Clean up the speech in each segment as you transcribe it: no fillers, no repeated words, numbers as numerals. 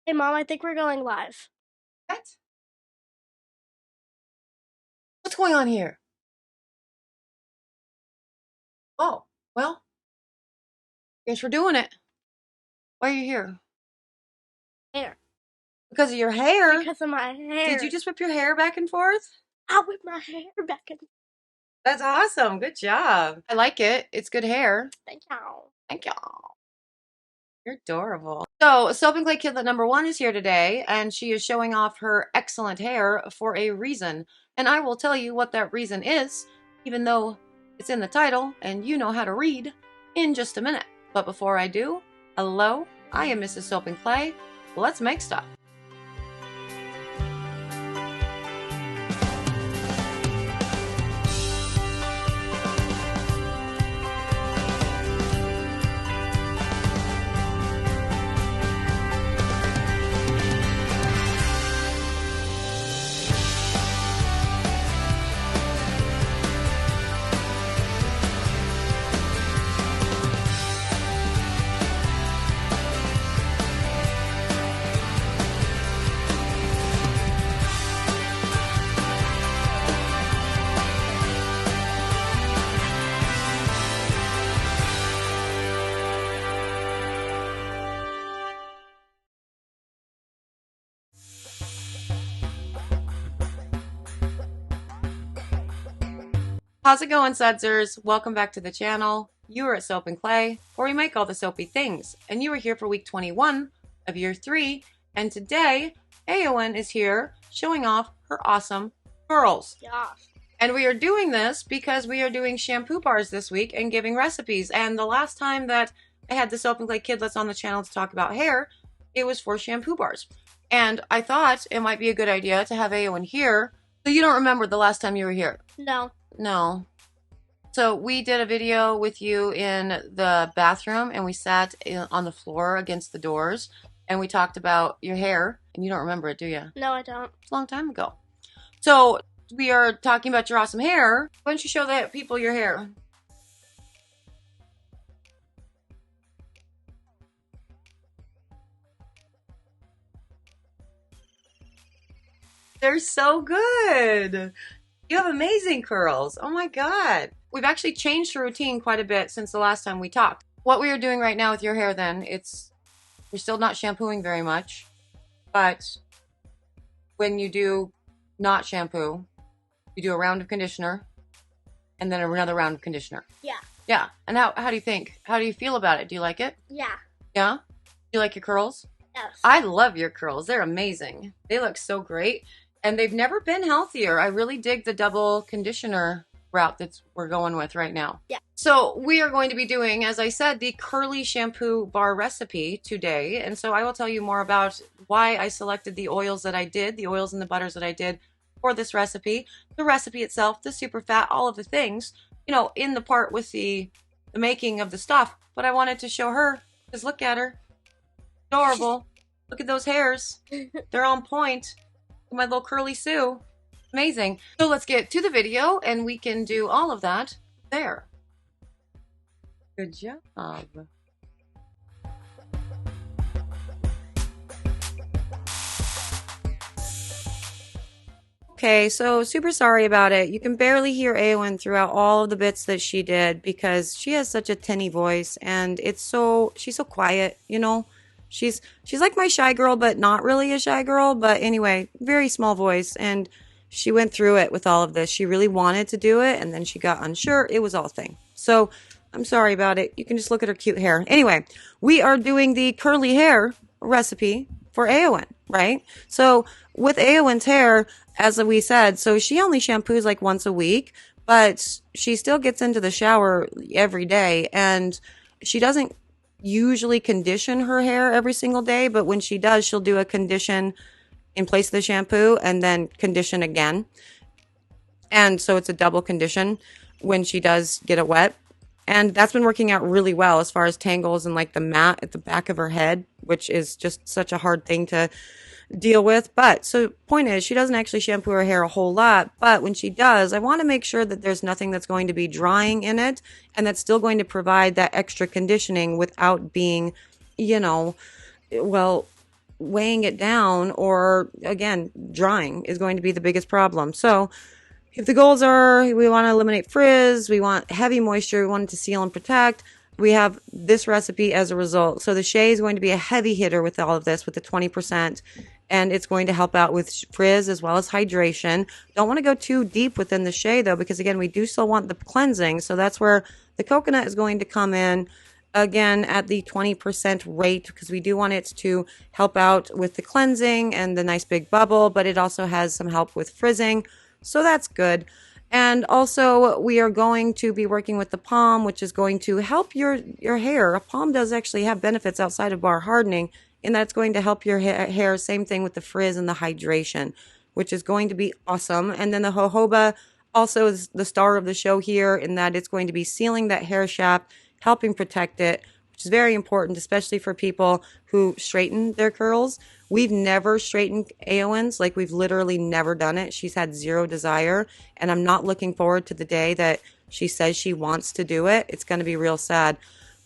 Hey, Mom, I think we're going live. What? What's going on here? Oh, well, guess we're doing it. Why are you here? Hair. Because of your hair? Because of my hair. Did you just whip your hair back and forth? I'll whip my hair back in. That's awesome. Good job. I like it. It's good hair. Thank y'all. Thank y'all. You're adorable. So, Soap and Clay Kidlet number 1 is here today, and she is showing off her excellent hair for a reason. And I will tell you what that reason is, even though it's in the title and you know how to read, in just a minute. But before I do, hello, I am Mrs. Soap and Clay. Let's make stuff. How's it going, Sudsers? Welcome back to the channel. You are at Soap and Clay, where we make all the soapy things. And you are here for week 21 of year 3. And today, Aowen is here showing off her awesome curls. Yeah. And we are doing this because we are doing shampoo bars this week and giving recipes. And the last time that I had the Soap and Clay Kidlets on the channel to talk about hair, it was for shampoo bars. And I thought it might be a good idea to have Aowen here. So you don't remember the last time you were here? No. No. So we did a video with you in the bathroom, and we sat on the floor against the doors, and we talked about your hair. And you don't remember it, do you? No, I don't. It's a long time ago. So we are talking about your awesome hair. Why don't you show the people your hair? They're so good. You have amazing curls. Oh my God. We've actually changed the routine quite a bit since the last time we talked. What we are doing right now with your hair then, you're still not shampooing very much, but when you do not shampoo, you do a round of conditioner and then another round of conditioner. Yeah. Yeah. And how do you think? How do you feel about it? Do you like it? Yeah. Yeah? Do you like your curls? Yes. I love your curls. They're amazing. They look so great. And they've never been healthier. I really dig the double conditioner route that we're going with right now. Yeah. So we are going to be doing, as I said, the curly shampoo bar recipe today. And so I will tell you more about why I selected the oils that I did, the oils and the butters that I did for this recipe, the recipe itself, the super fat, all of the things, in the part with the making of the stuff. But I wanted to show her, because look at her. Adorable. Look at those hairs. They're on point. My little curly Sue. Amazing. So let's get to the video and we can do all of that there. Good job. Okay, so super sorry about it. You can barely hear Aowen throughout all of the bits that she did because she has such a tinny voice and she's so quiet, She's like my shy girl, but not really a shy girl. But anyway, very small voice. And she went through it with all of this. She really wanted to do it. And then she got unsure. It was all a thing. So I'm sorry about it. You can just look at her cute hair. Anyway, we are doing the curly hair recipe for Aowen, right? So with Aowen's hair, as we said, so she only shampoos like once a week, but she still gets into the shower every day. And she doesn't usually condition her hair every single day, but when she does, she'll do a condition in place of the shampoo and then condition again. And so it's a double condition when she does get it wet. And that's been working out really well as far as tangles and like the mat at the back of her head, which is just such a hard thing to deal with. But so point is, she doesn't actually shampoo her hair a whole lot, but when she does, I want to make sure that there's nothing that's going to be drying in it and that's still going to provide that extra conditioning without being, well, weighing it down, or again, drying is going to be the biggest problem. So if the goals are we want to eliminate frizz, we want heavy moisture, we want it to seal and protect, we have this recipe as a result. So the shea is going to be a heavy hitter with all of this, with the 20%, and it's going to help out with frizz as well as hydration. Don't want to go too deep within the shea though, because again, we do still want the cleansing. So that's where the coconut is going to come in, again at the 20% rate, because we do want it to help out with the cleansing and the nice big bubble, but it also has some help with frizzing. So that's good. And also we are going to be working with the palm, which is going to help your hair. A palm does actually have benefits outside of bar hardening, in that it's going to help your hair. Same thing with the frizz and the hydration, which is going to be awesome. And then the jojoba also is the star of the show here, in that it's going to be sealing that hair shaft, helping protect it, which is very important, especially for people who straighten their curls. We've never straightened Aowen's, like we've literally never done it. She's had zero desire, and I'm not looking forward to the day that she says she wants to do it. It's going to be real sad.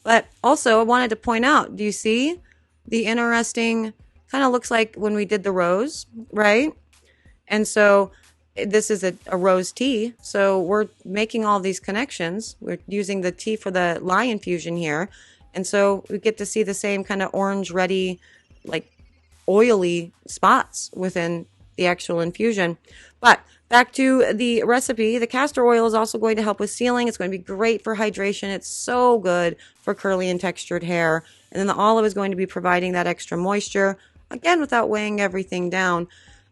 But also I wanted to point out, do you see the interesting, kind of looks like when we did the rose, right? And so this is a rose tea. So we're making all these connections. We're using the tea for the lye infusion here. And so we get to see the same kind of orange, reddy, like oily spots within the actual infusion. But back to the recipe, the castor oil is also going to help with sealing. It's going to be great for hydration. It's so good for curly and textured hair. And then the olive is going to be providing that extra moisture, again, without weighing everything down.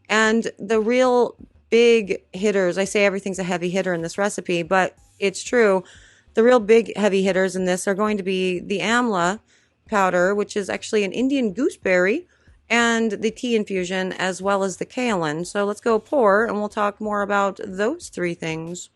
And the real big hitters, I say everything's a heavy hitter in this recipe, but it's true. The real big heavy hitters in this are going to be the amla powder, which is actually an Indian gooseberry, and the tea infusion, as well as the kaolin. So let's go pour, and we'll talk more about those three things.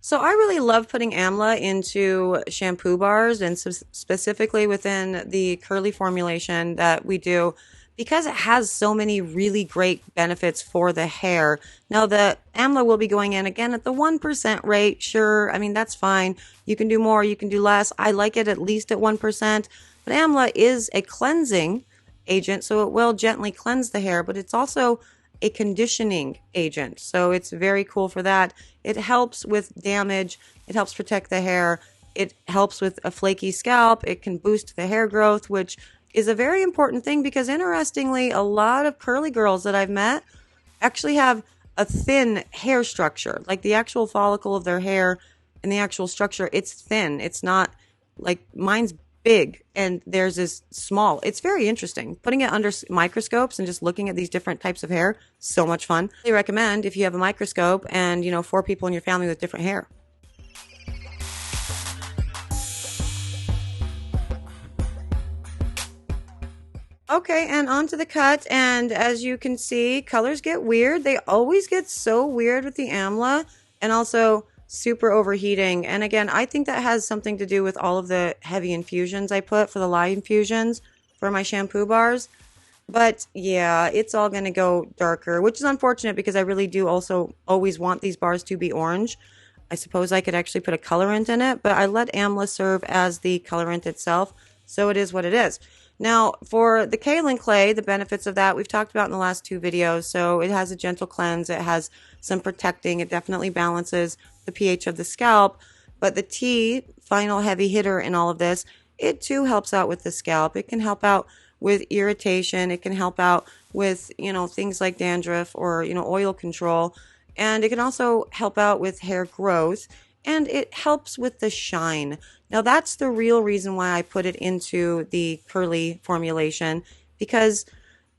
So I really love putting amla into shampoo bars, and specifically within the curly formulation that we do, because it has so many really great benefits for the hair. Now, the amla will be going in again at the 1% rate. Sure, I mean, that's fine. You can do more, you can do less. I like it at least at 1%. But amla is a cleansing agent, so it will gently cleanse the hair, but it's also a conditioning agent. So it's very cool for that. It helps with damage. It helps protect the hair. It helps with a flaky scalp. It can boost the hair growth, which is a very important thing, because interestingly, a lot of curly girls that I've met actually have a thin hair structure, like the actual follicle of their hair and the actual structure. It's thin. It's not like mine's big and theirs is small. It's very interesting. Putting it under microscopes and just looking at these different types of hair, so much fun. I recommend if you have a microscope and, 4 people in your family with different hair. Okay, and on to the cut, and as you can see, colors get weird. They always get so weird with the amla, and also super overheating. And again, I think that has something to do with all of the heavy infusions I put for the lye infusions for my shampoo bars. But yeah, it's all going to go darker, which is unfortunate, because I really do also always want these bars to be orange. I suppose I could actually put a colorant in it, but I let amla serve as the colorant itself, so it is what it is. Now, for the kaolin clay, the benefits of that we've talked about in the last 2 videos. So it has a gentle cleanse. It has some protecting. It definitely balances the pH of the scalp. But the tea, final heavy hitter in all of this, it too helps out with the scalp. It can help out with irritation. It can help out with, things like dandruff or, oil control. And it can also help out with hair growth. And it helps with the shine. Now, that's the real reason why I put it into the curly formulation, because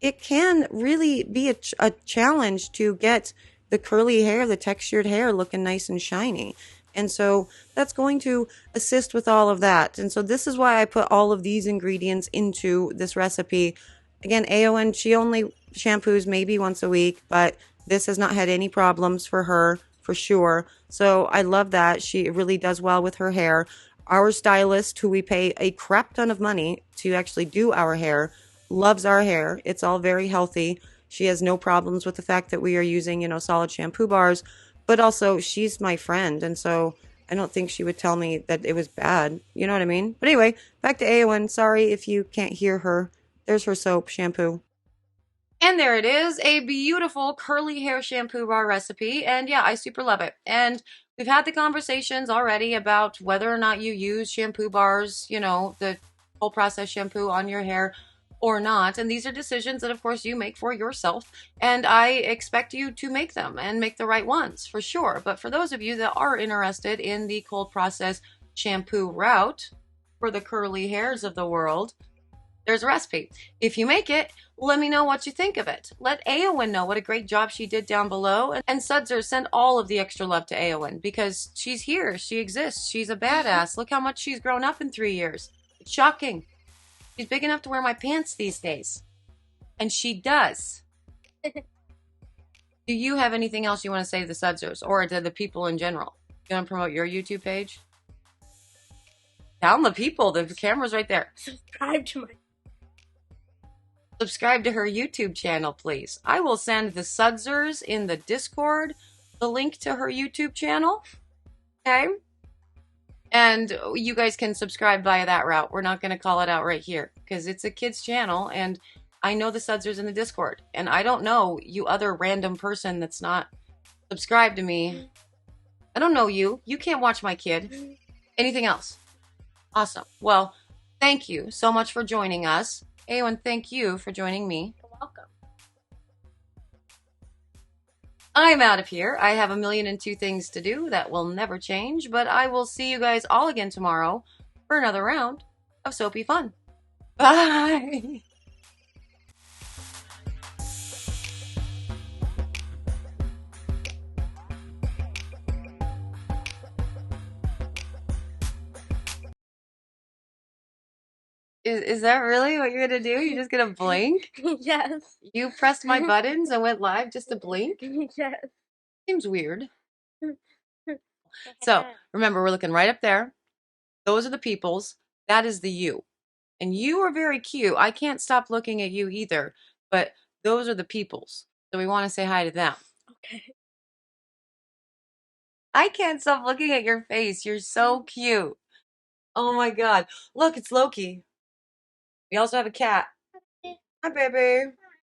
it can really be a challenge to get the curly hair, the textured hair looking nice and shiny. And so that's going to assist with all of that. And so this is why I put all of these ingredients into this recipe. Again, Aowen, she only shampoos maybe once a week, but this has not had any problems for her, for sure. So I love that. She really does well with her hair. Our stylist, who we pay a crap ton of money to actually do our hair, loves our hair. It's all very healthy. She has no problems with the fact that we are using, solid shampoo bars, but also she's my friend. And so I don't think she would tell me that it was bad. You know what I mean? But anyway, back to Aowen. Sorry if you can't hear her. There's her soap, shampoo. And there it is, a beautiful curly hair shampoo bar recipe. And yeah, I super love it. And we've had the conversations already about whether or not you use shampoo bars, you know, the whole process shampoo on your hair or not. And these are decisions that, of course, you make for yourself. And I expect you to make them and make the right ones for sure. But for those of you that are interested in the cold process shampoo route for the curly hairs of the world, there's a recipe. If you make it, let me know what you think of it. Let Aowen know what a great job she did down below. And Sudzer, send all of the extra love to Aowen because she's here. She exists. She's a badass. Look how much she's grown up in 3 years. It's shocking. She's big enough to wear my pants these days. And she does. Do you have anything else you want to say to the Sudzers or to the people in general? You want to promote your YouTube page? Tell the people. The camera's right there. Subscribe to her YouTube channel, please. I will send the Sudzers in the Discord the link to her YouTube channel. Okay? And you guys can subscribe via that route. We're not going to call it out right here because it's a kid's channel and I know the Sudzers in the Discord. And I don't know you other random person that's not subscribed to me. I don't know you. You can't watch my kid. Anything else? Awesome. Well, thank you so much for joining us. Aowen, thank you for joining me. You're welcome. I'm out of here. I have 1,000,002 things to do that will never change, but I will see you guys all again tomorrow for another round of soapy fun. Bye! Is that really what you're gonna do? You're just gonna blink? Yes. You pressed my buttons and went live just to blink? Yes. Seems weird. So remember, we're looking right up there. Those are the peoples. That is the you. And you are very cute. I can't stop looking at you either, but those are the peoples. So we want to say hi to them. Okay. I can't stop looking at your face. You're so cute. Oh my God. Look, it's Loki. We also have a cat. Hi, baby.